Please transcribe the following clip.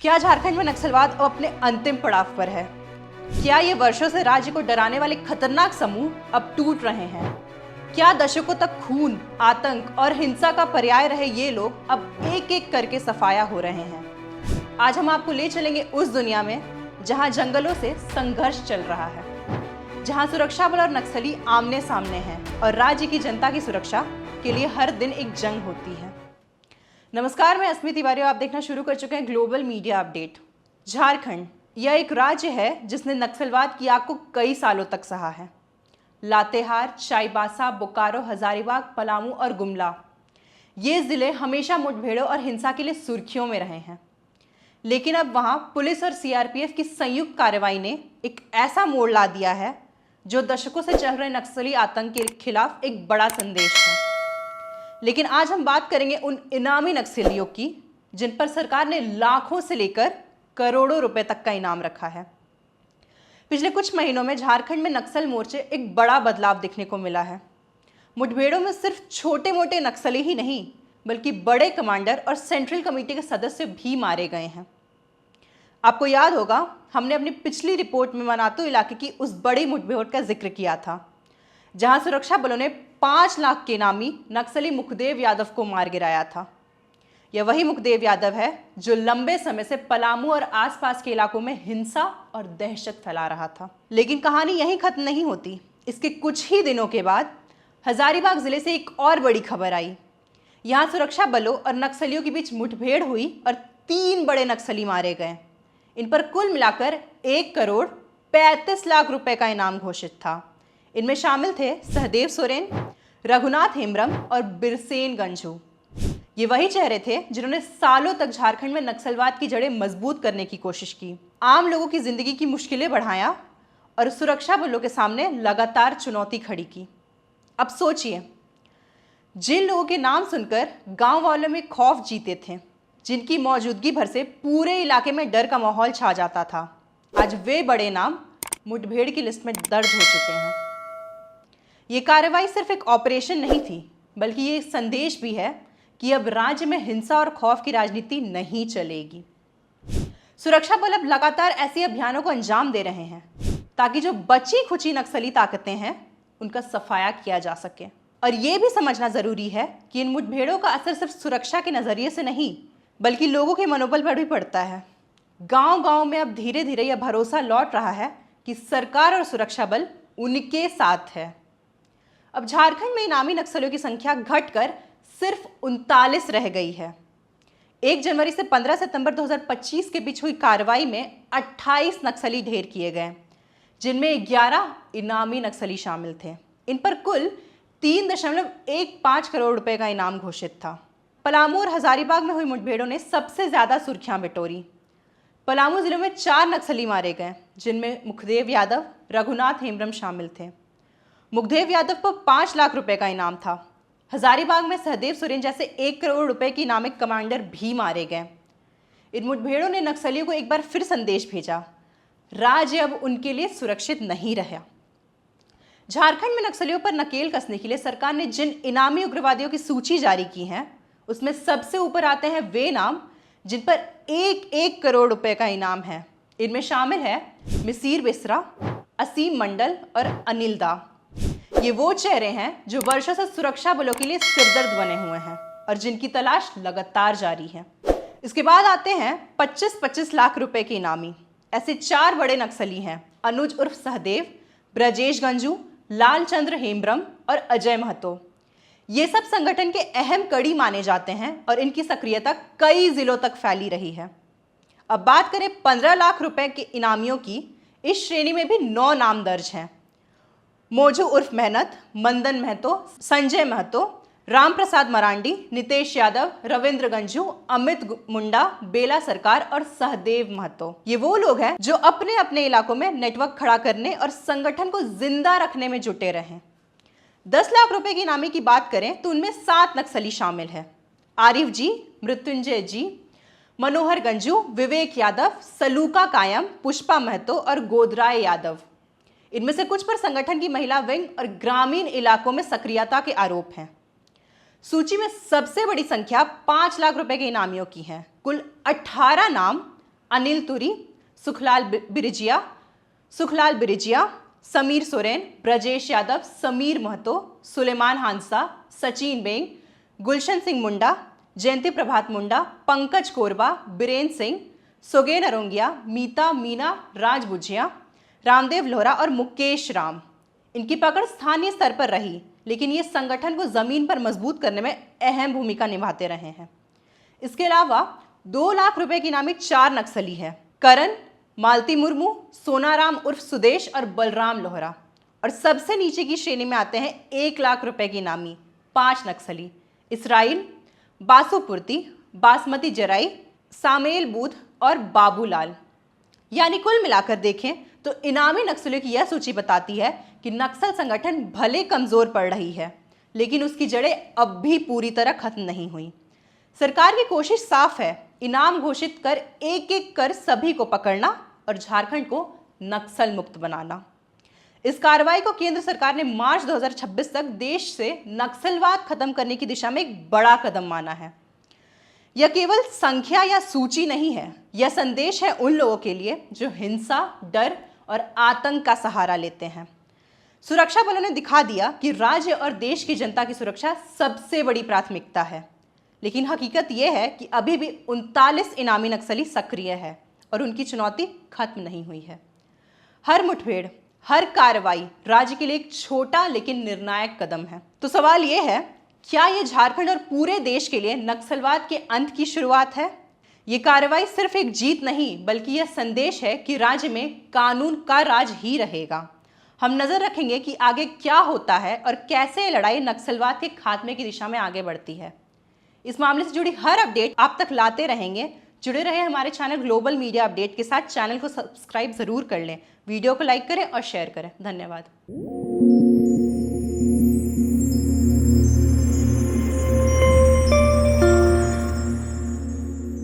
क्या झारखंड में नक्सलवाद अब अपने अंतिम पड़ाव पर है? क्या ये वर्षों से राज्य को डराने वाले खतरनाक समूह अब टूट रहे हैं? क्या दशकों तक खून, आतंक और हिंसा का पर्याय रहे ये लोग अब एक एक करके सफाया हो रहे हैं? आज हम आपको ले चलेंगे उस दुनिया में जहां जंगलों से संघर्ष चल रहा है, जहां सुरक्षा बल और नक्सली आमने सामने हैं और राज्य की जनता की सुरक्षा के लिए हर दिन एक जंग होती है। नमस्कार, मैं अस्मी तिवारी और आप देखना शुरू कर चुके हैं ग्लोबल मीडिया अपडेट। झारखंड यह एक राज्य है जिसने नक्सलवाद की आग को कई सालों तक सहा है। लातेहार, चाईबासा, बोकारो, हजारीबाग, पलामू और गुमला ये जिले हमेशा मुठभेड़ों और हिंसा के लिए सुर्खियों में रहे हैं। लेकिन अब वहां पुलिस और सीआरपीएफ की संयुक्त कार्रवाई ने एक ऐसा मोड़ ला दिया है जो दशकों से चल रहे नक्सली आतंक के खिलाफ एक बड़ा संदेश है। लेकिन आज हम बात करेंगे उन इनामी नक्सलियों की जिन पर सरकार ने लाखों से लेकर करोड़ों रुपए तक का इनाम रखा है। पिछले कुछ महीनों में झारखंड में नक्सल मोर्चे एक बड़ा बदलाव देखने को मिला है। मुठभेड़ों में सिर्फ छोटे मोटे नक्सली ही नहीं बल्कि बड़े कमांडर और सेंट्रल कमेटी के सदस्य भी मारे गए हैं। आपको याद होगा, हमने अपनी पिछली रिपोर्ट में मनातू इलाके की उस बड़ी मुठभेड़ का जिक्र किया था जहां सुरक्षा बलों ने 5 लाख के नामी नक्सली मुखदेव यादव को मार गिराया था। यह वही मुखदेव यादव है जो लंबे समय से पलामू और आसपास के इलाकों में हिंसा और दहशत फैला रहा था। लेकिन कहानी यहीं खत्म नहीं होती। इसके कुछ ही दिनों के बाद हजारीबाग जिले से एक और बड़ी खबर आई। यहाँ सुरक्षा बलों और नक्सलियों के बीच मुठभेड़ हुई और 3 बड़े नक्सली मारे गए। इन पर कुल मिलाकर 1 करोड़ 35 लाख रुपए का इनाम घोषित था। इनमें शामिल थे सहदेव सोरेन, रघुनाथ हेम्ब्रम और बिरसेन गंझू। ये वही चेहरे थे जिन्होंने सालों तक झारखंड में नक्सलवाद की जड़ें मजबूत करने की कोशिश की, आम लोगों की जिंदगी की मुश्किलें बढ़ाया और सुरक्षा बलों के सामने लगातार चुनौती खड़ी की। अब सोचिए, जिन लोगों के नाम सुनकर गांव वालों में खौफ जीते थे, जिनकी मौजूदगी भर से पूरे इलाके में डर का माहौल छा जाता था, आज वे बड़े नाम मुठभेड़ की लिस्ट में दर्ज हो चुके हैं। ये कार्रवाई सिर्फ एक ऑपरेशन नहीं थी बल्कि ये एक संदेश भी है कि अब राज्य में हिंसा और खौफ की राजनीति नहीं चलेगी। सुरक्षा बल अब लगातार ऐसे अभियानों को अंजाम दे रहे हैं ताकि जो बची खुची नक्सली ताकतें हैं उनका सफाया किया जा सके। और ये भी समझना जरूरी है कि इन मुठभेड़ों का असर सिर्फ सुरक्षा के नजरिए से नहीं बल्कि लोगों के मनोबल पर भी पड़ता है। गांव-गांव में अब धीरे धीरे यह भरोसा लौट रहा है कि सरकार और सुरक्षा बल उनके साथ है। अब झारखंड में इनामी नक्सलियों की संख्या घटकर सिर्फ 39 रह गई है। 1 जनवरी से 15 सितंबर 2025 के बीच हुई कार्रवाई में 28 नक्सली ढेर किए गए, जिनमें 11 इनामी नक्सली शामिल थे। इन पर कुल 3.15 करोड़ रुपए का इनाम घोषित था। पलामू और हजारीबाग में हुई मुठभेड़ों ने सबसे ज्यादा सुर्खियां बटोरी। पलामू जिले में 4 नक्सली मारे गए, जिनमें मुखदेव यादव, रघुनाथ हेम्ब्रम शामिल थे। मुखदेव यादव पर 5 लाख रुपए का इनाम था। हजारीबाग में सहदेव सोरेन जैसे 1 करोड़ रुपए के इनामिक कमांडर भी मारे गए। इन मुठभेड़ों ने नक्सलियों को एक बार फिर संदेश भेजा, राज्य अब उनके लिए सुरक्षित नहीं रहा। झारखंड में नक्सलियों पर नकेल कसने के लिए सरकार ने जिन इनामी उग्रवादियों की सूची जारी की है उसमें सबसे ऊपर आते हैं वे नाम जिन पर 1-1 करोड़ रुपए का इनाम है। इनमें शामिल है मिसिर बेसरा, असीम मंडल और अनिल दा। ये वो चेहरे हैं जो वर्षों से सुरक्षा बलों के लिए सिरदर्द बने हुए हैं और जिनकी तलाश लगातार जारी है। इसके बाद आते हैं 25-25 लाख रुपए के इनामी। ऐसे 4 बड़े नक्सली हैं: अनुज उर्फ सहदेव, ब्रजेश गंजू, लालचंद्र हेम्ब्रम और अजय महतो। ये सब संगठन के अहम कड़ी माने जाते हैं और इनकी सक्रियता कई जिलों तक फैली रही है। अब बात करें 15 लाख रुपए के इनामियों की, इस श्रेणी में भी 9 नाम दर्ज हैं: मोजू उर्फ मेहनत, मंदन महतो, संजय महतो, राम प्रसाद मरांडी, नितेश यादव, रविंद्र गंजू, अमित मुंडा, बेला सरकार और सहदेव महतो। ये वो लोग हैं जो अपने अपने इलाकों में नेटवर्क खड़ा करने और संगठन को जिंदा रखने में जुटे रहे। 10 लाख रुपए की इनामी की बात करें तो उनमें 7 नक्सली शामिल है: आरिफ जी, मृत्युंजय जी, मनोहर गंजू, विवेक यादव, सलूका कायम, पुष्पा महतो और गोदराय यादव। इनमें से कुछ पर संगठन की महिला विंग और ग्रामीण इलाकों में सक्रियता के आरोप हैं। सूची में सबसे बड़ी संख्या 5 लाख रुपए के इनामियों की है। कुल 18 नाम अनिल तुरी, सुखलाल बिरिजिया, समीर सोरेन, ब्रजेश यादव, समीर महतो, सुलेमान हांसा, सचिन बेंग, गुलशन सिंह मुंडा, जयंती प्रभात मुंडा, पंकज कोरबा, बीरेन सिंह, सोगेन अरोंगिया, मीता मीना राजबुजिया, रामदेव लोहरा और मुकेश राम। इनकी पकड़ स्थानीय स्तर पर रही, लेकिन ये संगठन को जमीन पर मजबूत करने में अहम भूमिका निभाते रहे हैं। इसके अलावा 2 लाख रुपए की इनामी 4 नक्सली हैं: करण, मालती मुर्मू, सोनाराम उर्फ सुदेश और बलराम लोहरा। और सबसे नीचे की श्रेणी में आते हैं 1 लाख रुपए की इनामी 5 नक्सली: इसराइल, बासुपुर्ती, बासमती जराई, सामेल बूथ और बाबूलाल। यानी कुल मिलाकर देखें तो इनामी नक्सलियों की यह सूची बताती है कि नक्सल संगठन भले कमजोर पड़ रही है, लेकिन उसकी जड़ें अब भी पूरी तरह खत्म नहीं हुई। सरकार की कोशिश साफ है, इनाम घोषित कर एक एक कर सभी को पकड़ना और झारखंड को नक्सल मुक्त बनाना। इस कार्रवाई को केंद्र सरकार ने मार्च 2026 तक देश से नक्सलवाद खत्म करने की दिशा में एक बड़ा कदम माना है। यह केवल संख्या या सूची नहीं है, यह संदेश है उन लोगों के लिए जो हिंसा, डर और आतंक का सहारा लेते हैं। सुरक्षा बलों ने दिखा दिया कि राज्य और देश की जनता की सुरक्षा सबसे बड़ी प्राथमिकता है। लेकिन हकीकत यह है कि अभी भी 39 इनामी नक्सली सक्रिय है और उनकी चुनौती खत्म नहीं हुई है। हर मुठभेड़, हर कार्रवाई राज्य के लिए एक छोटा लेकिन निर्णायक कदम है। तो सवाल यह है, क्या यह झारखंड और पूरे देश के लिए नक्सलवाद के अंत की शुरुआत है? ये कार्रवाई सिर्फ एक जीत नहीं, बल्कि यह संदेश है कि राज्य में कानून का राज ही रहेगा। हम नजर रखेंगे कि आगे क्या होता है और कैसे लड़ाई नक्सलवाद के खात्मे की दिशा में आगे बढ़ती है। इस मामले से जुड़ी हर अपडेट आप तक लाते रहेंगे। जुड़े रहे हमारे चैनल ग्लोबल मीडिया अपडेट के साथ। चैनल को सब्सक्राइब जरूर कर लें, वीडियो को लाइक करें और शेयर करें। धन्यवाद।